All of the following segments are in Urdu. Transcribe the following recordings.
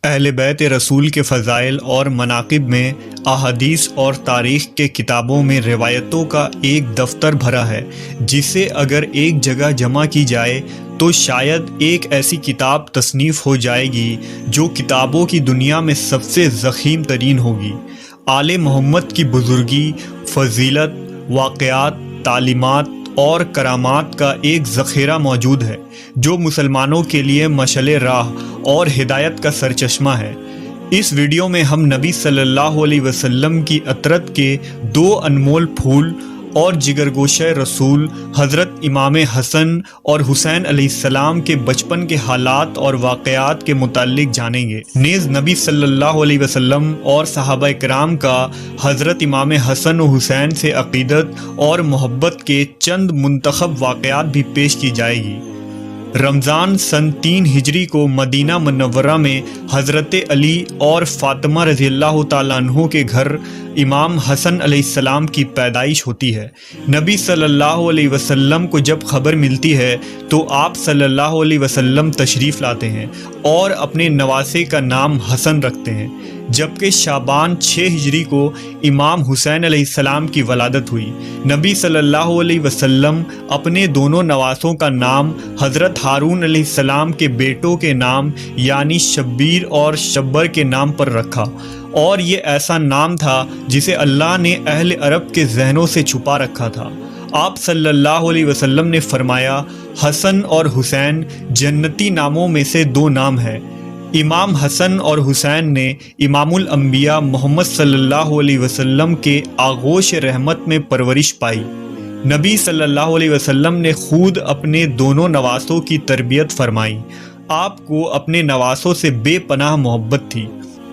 اہل بیت رسول کے فضائل اور مناقب میں احادیث اور تاریخ کے کتابوں میں روایتوں کا ایک دفتر بھرا ہے جسے اگر ایک جگہ جمع کی جائے تو شاید ایک ایسی کتاب تصنیف ہو جائے گی جو کتابوں کی دنیا میں سب سے ضخیم ترین ہوگی۔ آل محمد کی بزرگی، فضیلت، واقعات، تعلیمات اور کرامات کا ایک ذخیرہ موجود ہے جو مسلمانوں کے لیے مشعل راہ اور ہدایت کا سرچشمہ ہے۔ اس ویڈیو میں ہم نبی صلی اللہ علیہ وسلم کی عطرت کے دو انمول پھول اور جگرگوشہ رسول حضرت امام حسن اور حسین علیہ السلام کے بچپن کے حالات اور واقعات کے متعلق جانیں گے۔ نیز نبی صلی اللہ علیہ وسلم اور صحابہ کرام کا حضرت امام حسن و حسین سے عقیدت اور محبت کے چند منتخب واقعات بھی پیش کی جائے گی۔ رمضان سن 3 ہجری کو مدینہ منورہ میں حضرت علی اور فاطمہ رضی اللہ تعالیٰ عنہ کے گھر امام حسن علیہ السلام کی پیدائش ہوتی ہے۔ نبی صلی اللہ علیہ وسلم کو جب خبر ملتی ہے تو آپ صلی اللہ علیہ وسلم تشریف لاتے ہیں اور اپنے نواسے کا نام حسن رکھتے ہیں، جبکہ شعبان 6 ہجری کو امام حسین علیہ السلام کی ولادت ہوئی۔ نبی صلی اللہ علیہ وسلم اپنے دونوں نواسوں کا نام حضرت ہارون علیہ السلام کے بیٹوں کے نام یعنی شبیر اور شبر کے نام پر رکھا، اور یہ ایسا نام تھا جسے اللہ نے اہل عرب کے ذہنوں سے چھپا رکھا تھا۔ آپ صلی اللہ علیہ وسلم نے فرمایا، حسن اور حسین جنتی ناموں میں سے 2 نام ہیں۔ امام حسن اور حسین نے امام الانبیاء محمد صلی اللہ علیہ وسلم کے آغوش رحمت میں پرورش پائی۔ نبی صلی اللہ علیہ وسلم نے خود اپنے دونوں نواسوں کی تربیت فرمائی۔ آپ کو اپنے نواسوں سے بے پناہ محبت تھی۔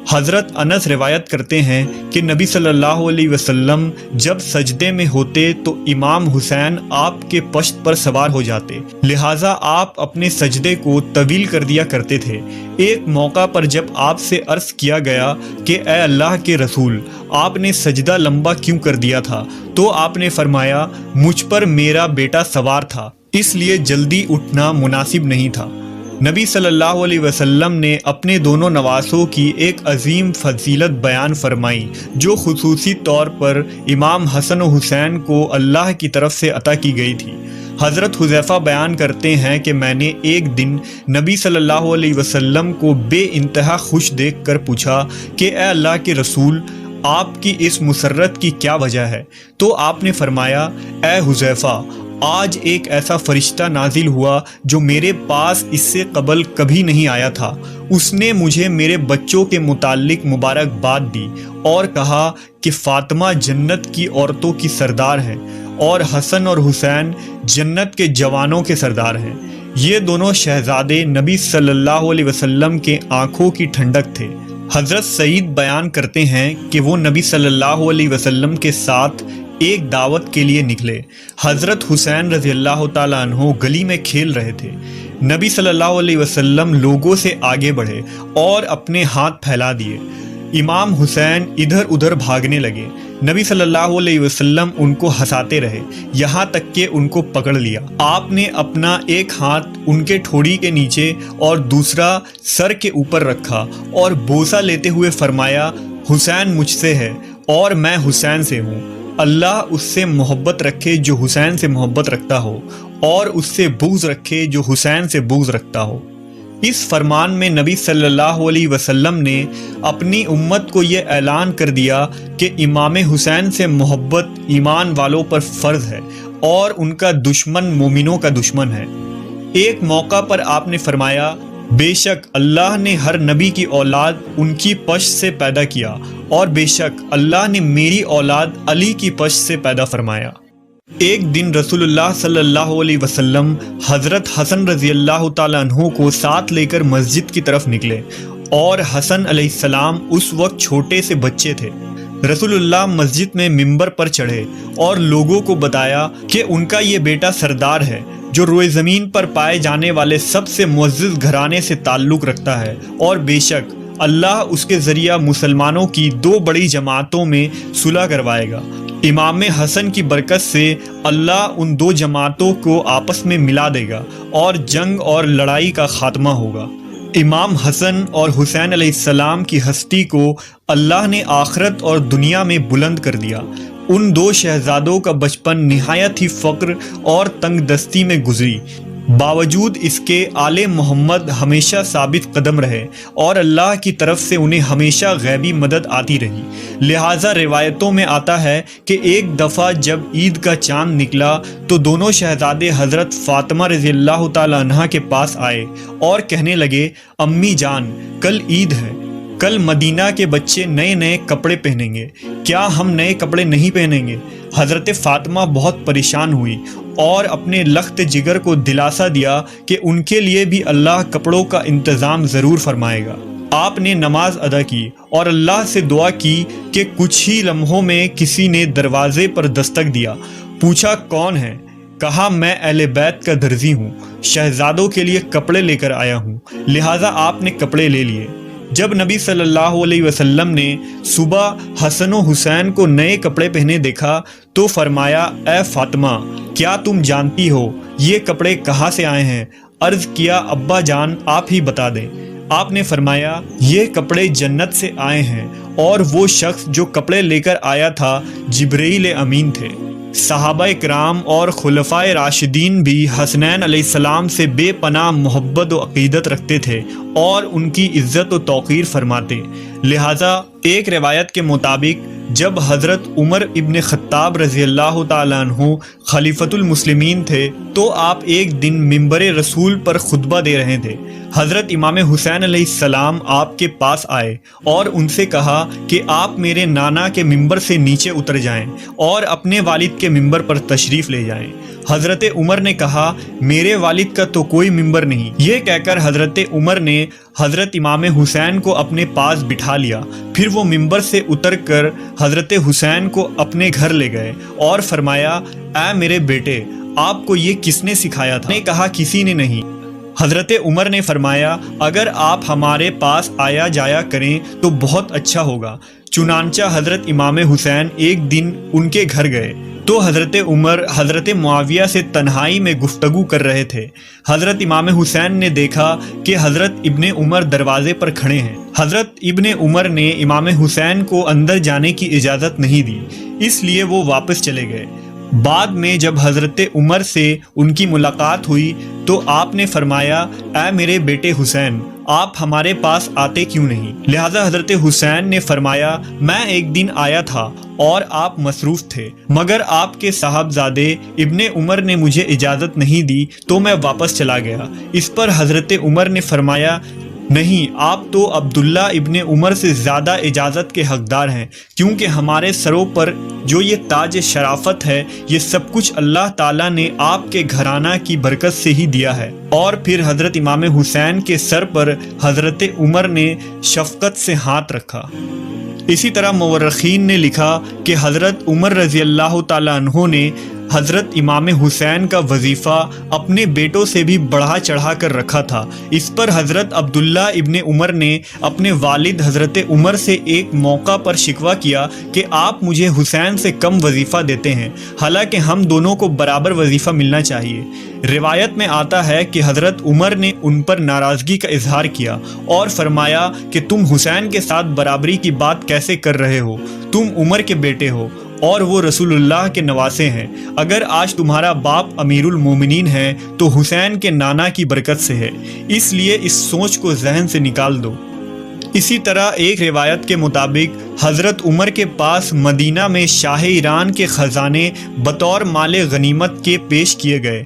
حضرت انس روایت کرتے ہیں کہ نبی صلی اللہ علیہ وسلم جب سجدے میں ہوتے تو امام حسین آپ کے پشت پر سوار ہو جاتے، لہٰذا آپ اپنے سجدے کو طویل کر دیا کرتے تھے۔ ایک موقع پر جب آپ سے عرض کیا گیا کہ اے اللہ کے رسول، آپ نے سجدہ لمبا کیوں کر دیا تھا؟ تو آپ نے فرمایا، مجھ پر میرا بیٹا سوار تھا، اس لیے جلدی اٹھنا مناسب نہیں تھا۔ نبی صلی اللہ علیہ وسلم نے اپنے دونوں نواسوں کی ایک عظیم فضیلت بیان فرمائی جو خصوصی طور پر امام حسن و حسین کو اللہ کی طرف سے عطا کی گئی تھی۔ حضرت حذیفہ بیان کرتے ہیں کہ میں نے ایک دن نبی صلی اللہ علیہ وسلم کو بے انتہا خوش دیکھ کر پوچھا کہ اے اللہ کے رسول، آپ کی اس مسرت کی کیا وجہ ہے؟ تو آپ نے فرمایا، اے حذیفہ، آج ایک ایسا فرشتہ نازل ہوا جو میرے پاس اس سے قبل کبھی نہیں آیا تھا۔ اس نے مجھے میرے بچوں کے متعلق مبارکباد دی اور کہا کہ فاطمہ جنت کی عورتوں کی سردار ہے اور حسن اور حسین جنت کے جوانوں کے سردار ہیں۔ یہ دونوں شہزادے نبی صلی اللہ علیہ وسلم کے آنکھوں کی ٹھنڈک تھے۔ حضرت سعید بیان کرتے ہیں کہ وہ نبی صلی اللہ علیہ وسلم کے ساتھ ایک دعوت کے لیے نکلے۔ حضرت حسین رضی اللہ تعالیٰ عنہ گلی میں کھیل رہے تھے۔ نبی صلی اللہ علیہ وسلم لوگوں سے آگے بڑھے اور اپنے ہاتھ پھیلا دیے۔ امام حسین ادھر ادھر بھاگنے لگے۔ نبی صلی اللہ علیہ وسلم ان کو ہنساتے رہے یہاں تک کہ ان کو پکڑ لیا۔ آپ نے اپنا ایک ہاتھ ان کے ٹھوڑی کے نیچے اور دوسرا سر کے اوپر رکھا اور بوسہ لیتے ہوئے فرمایا، حسین مجھ سے ہے اور میں حسین سے ہوں۔ اللہ اس سے محبت رکھے جو حسین سے محبت رکھتا ہو، اور اس سے بغض رکھے جو حسین سے بغض رکھتا ہو۔ اس فرمان میں نبی صلی اللہ علیہ وسلم نے اپنی امت کو یہ اعلان کر دیا کہ امام حسین سے محبت ایمان والوں پر فرض ہے اور ان کا دشمن مومنوں کا دشمن ہے۔ ایک موقع پر آپ نے فرمایا، بے شک اللہ نے ہر نبی کی اولاد ان کی پشت سے پیدا کیا، اور بے شک اللہ نے میری اولاد علی کی پشت سے پیدا فرمایا۔ ایک دن رسول اللہ صلی اللہ علیہ وسلم حضرت حسن رضی اللہ تعالیٰ عنہ کو ساتھ لے کر مسجد کی طرف نکلے، اور حسن علیہ السلام اس وقت چھوٹے سے بچے تھے۔ رسول اللہ مسجد میں ممبر پر چڑھے اور لوگوں کو بتایا کہ ان کا یہ بیٹا سردار ہے جو روئے زمین پر پائے جانے والے سب سے معزز گھرانے سے تعلق رکھتا ہے، اور بے شک اللہ اس کے ذریعہ مسلمانوں کی 2 بڑی جماعتوں میں صلح کروائے گا۔ امام حسن کی برکت سے اللہ ان 2 جماعتوں کو آپس میں ملا دے گا اور جنگ اور لڑائی کا خاتمہ ہوگا۔ امام حسن اور حسین علیہ السلام کی ہستی کو اللہ نے آخرت اور دنیا میں بلند کر دیا۔ ان دو شہزادوں کا بچپن نہایت ہی فقر اور تنگ دستی میں گزری، باوجود اس کے آل محمد ہمیشہ ثابت قدم رہے اور اللہ کی طرف سے انہیں ہمیشہ غیبی مدد آتی رہی۔ لہٰذا روایتوں میں آتا ہے کہ ایک دفعہ جب عید کا چاند نکلا تو دونوں شہزادے حضرت فاطمہ رضی اللہ تعالی عنہا کے پاس آئے اور کہنے لگے، امی جان، کل عید ہے، کل مدینہ کے بچے نئے نئے کپڑے پہنیں گے، کیا ہم نئے کپڑے نہیں پہنیں گے؟ حضرت فاطمہ بہت پریشان ہوئی اور اپنے لخت جگر کو دلاسا دیا کہ ان کے لیے بھی اللہ کپڑوں کا انتظام ضرور فرمائے گا۔ آپ نے نماز ادا کی اور اللہ سے دعا کی کہ کچھ ہی لمحوں میں کسی نے دروازے پر دستک دیا۔ پوچھا کون ہے؟ کہا میں اہل بیت کا درزی ہوں، شہزادوں کے لیے کپڑے لے کر آیا ہوں۔ لہٰذا آپ نے کپڑے لے لیے۔ جب نبی صلی اللہ علیہ وسلم نے صبح حسن و حسین کو نئے کپڑے پہنے دیکھا تو فرمایا، اے فاطمہ، کیا تم جانتی ہو یہ کپڑے کہاں سے آئے ہیں؟ عرض کیا، ابا جان آپ ہی بتا دیں۔ آپ نے فرمایا، یہ کپڑے جنت سے آئے ہیں اور وہ شخص جو کپڑے لے کر آیا تھا جبرائیل امین تھے۔ صحابہ کرام اور خلفائے راشدین بھی حسنین علیہ السلام سے بے پناہ محبت و عقیدت رکھتے تھے اور ان کی عزت و توقیر فرماتے۔ لہٰذا ایک روایت کے مطابق جب حضرت عمر ابن خطاب رضی اللہ تعالیٰ عنہ خلیفۃ المسلمین تھے تو آپ ایک دن منبر رسول پر خطبہ دے رہے تھے۔ حضرت امام حسین علیہ السلام آپ کے پاس آئے اور ان سے کہا کہ آپ میرے نانا کے منبر سے نیچے اتر جائیں اور اپنے والد کے منبر پر تشریف لے جائیں۔ حضرت عمر نے کہا، میرے والد کا تو کوئی منبر نہیں۔ یہ کہہ کر حضرت عمر نے حضرت امام حسین کو اپنے پاس بٹھا لیا، پھر وہ منبر سے اتر کر حضرت حسین کو اپنے گھر لے گئے اور فرمایا، اے میرے بیٹے، آپ کو یہ کس نے سکھایا تھا؟ نے کہا، کسی نے نہیں۔ حضرت عمر نے فرمایا، اگر آپ ہمارے پاس آیا جایا کریں تو بہت اچھا ہوگا۔ چنانچہ حضرت امام حسین ایک دن ان کے گھر گئے تو حضرت عمر حضرت معاویہ سے تنہائی میں گفتگو کر رہے تھے۔ حضرت امام حسین نے دیکھا کہ حضرت ابن عمر دروازے پر کھڑے ہیں۔ حضرت ابن عمر نے امام حسین کو اندر جانے کی اجازت نہیں دی، اس لیے وہ واپس چلے گئے۔ بعد میں جب حضرت عمر سے ان کی ملاقات ہوئی تو آپ نے فرمایا، اے میرے بیٹے حسین، آپ ہمارے پاس آتے کیوں نہیں؟ لہذا حضرت حسین نے فرمایا، میں ایک دن آیا تھا اور آپ مصروف تھے، مگر آپ کے صاحبزادے ابن عمر نے مجھے اجازت نہیں دی تو میں واپس چلا گیا۔ اس پر حضرت عمر نے فرمایا، نہیں، آپ تو عبداللہ ابن عمر سے زیادہ اجازت کے حقدار ہیں، کیونکہ ہمارے سروں پر جو یہ تاج شرافت ہے یہ سب کچھ اللہ تعالیٰ نے آپ کے گھرانہ کی برکت سے ہی دیا ہے۔ اور پھر حضرت امام حسین کے سر پر حضرت عمر نے شفقت سے ہاتھ رکھا۔ اسی طرح مورخین نے لکھا کہ حضرت عمر رضی اللہ تعالیٰ عنہ نے حضرت امام حسین کا وظیفہ اپنے بیٹوں سے بھی بڑھا چڑھا کر رکھا تھا۔ اس پر حضرت عبداللہ ابن عمر نے اپنے والد حضرت عمر سے ایک موقع پر شکوہ کیا کہ آپ مجھے حسین سے کم وظیفہ دیتے ہیں، حالانکہ ہم دونوں کو برابر وظیفہ ملنا چاہیے۔ روایت میں آتا ہے کہ حضرت عمر نے ان پر ناراضگی کا اظہار کیا اور فرمایا کہ تم حسین کے ساتھ برابری کی بات کیسے کر رہے ہو؟ تم عمر کے بیٹے ہو اور وہ رسول اللہ کے نواسے ہیں۔ اگر آج تمہارا باپ امیر المومنین ہے تو حسین کے نانا کی برکت سے ہے، اس لیے اس سوچ کو ذہن سے نکال دو۔ اسی طرح ایک روایت کے مطابق حضرت عمر کے پاس مدینہ میں شاہ ایران کے خزانے بطور مال غنیمت کے پیش کیے گئے۔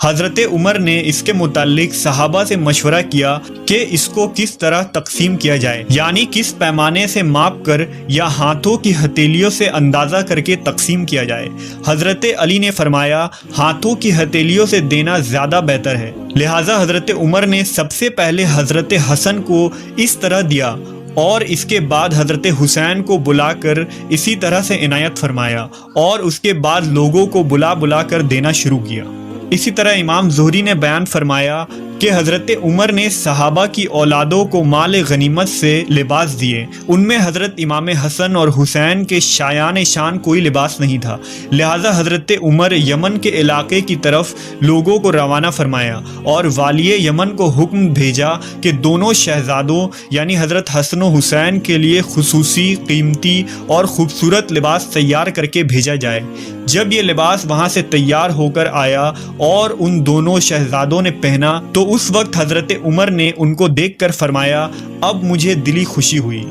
حضرت عمر نے اس کے متعلق صحابہ سے مشورہ کیا کہ اس کو کس طرح تقسیم کیا جائے، یعنی کس پیمانے سے ماپ کر یا ہاتھوں کی ہتھیلیوں سے اندازہ کر کے تقسیم کیا جائے۔ حضرت علی نے فرمایا، ہاتھوں کی ہتھیلیوں سے دینا زیادہ بہتر ہے۔ لہٰذا حضرت عمر نے سب سے پہلے حضرت حسن کو اس طرح دیا اور اس کے بعد حضرت حسین کو بلا کر اسی طرح سے عنایت فرمایا اور اس کے بعد لوگوں کو بلا بلا کر دینا شروع کیا۔ اسی طرح امام زہری نے بیان فرمایا کہ حضرت عمر نے صحابہ کی اولادوں کو مال غنیمت سے لباس دیے۔ ان میں حضرت امام حسن اور حسین کے شایان شان کوئی لباس نہیں تھا، لہٰذا حضرت عمر یمن کے علاقے کی طرف لوگوں کو روانہ فرمایا اور والی یمن کو حکم بھیجا کہ دونوں شہزادوں یعنی حضرت حسن و حسین کے لیے خصوصی، قیمتی اور خوبصورت لباس تیار کر کے بھیجا جائے۔ جب یہ لباس وہاں سے تیار ہو کر آیا اور ان دونوں شہزادوں نے پہنا تو اس وقت حضرت عمر نے ان کو دیکھ کر فرمایا، اب مجھے دلی خوشی ہوئی۔